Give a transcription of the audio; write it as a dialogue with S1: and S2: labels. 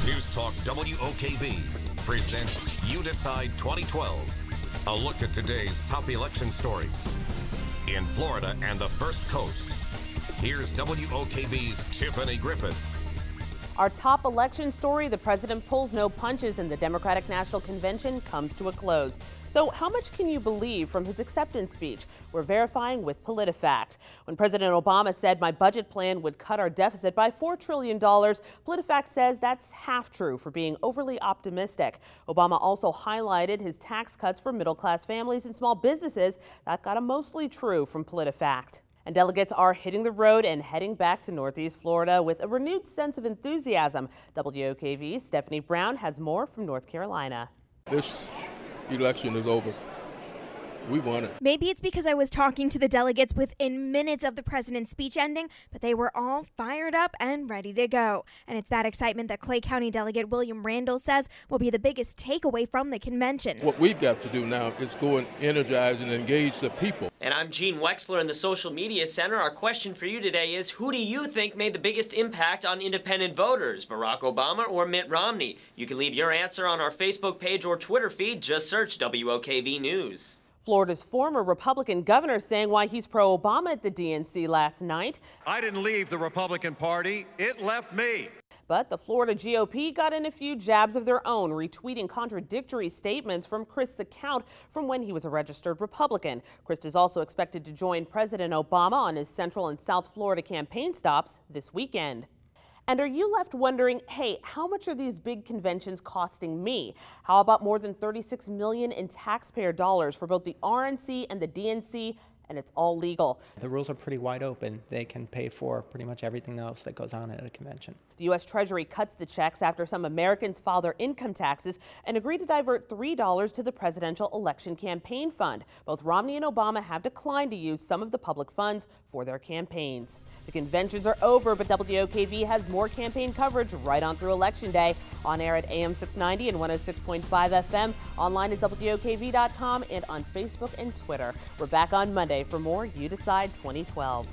S1: News Talk WOKV presents You Decide 2012. A look at today's top election stories in Florida and the First Coast. Here's WOKV's Tiffany Griffith.
S2: Our top election story: the president pulls no punches and the Democratic National Convention comes to a close. So how much can you believe from his acceptance speech? We're verifying with PolitiFact. When President Obama said my budget plan would cut our deficit by $4 trillion, PolitiFact says that's half true for being overly optimistic. Obama also highlighted his tax cuts for middle-class families and small businesses. That got a mostly true from PolitiFact. And delegates are hitting the road and heading back to Northeast Florida with a renewed sense of enthusiasm. WOKV's Stephanie Brown has more from North Carolina.
S3: This election is over. We won it.
S4: Maybe it's because I was talking to the delegates within minutes of the president's speech ending, but they were all fired up and ready to go. And it's that excitement that Clay County Delegate William Randall says will be the biggest takeaway from the convention.
S3: What we've got to do now is go and energize and engage the people.
S5: And I'm Gene Wexler in the Social Media Center. Our question for you today is, who do you think made the biggest impact on independent voters, Barack Obama or Mitt Romney? You can leave your answer on our Facebook page or Twitter feed. Just search WOKV News.
S2: Florida's former Republican governor saying why he's pro-Obama at the DNC last night.
S6: I didn't leave the Republican Party. It left me.
S2: But the Florida GOP got in a few jabs of their own, retweeting contradictory statements from Crist's account from when he was a registered Republican. Crist is also expected to join President Obama on his Central and South Florida campaign stops this weekend. And are you left wondering, hey, how much are these big conventions costing me? How about more than $36 million in taxpayer dollars for both the RNC and the DNC? And it's all legal.
S7: The rules are pretty wide open. They can pay for pretty much everything else that goes on at a convention.
S2: The U.S. Treasury cuts the checks after some Americans file their income taxes and agree to divert $3 to the presidential election campaign fund. Both Romney and Obama have declined to use some of the public funds for their campaigns. The conventions are over, but WOKV has more campaign coverage right on through Election Day. On air at AM 690 and 106.5 FM, online at WOKV.com, and on Facebook and Twitter. We're back on Monday for more You Decide 2012.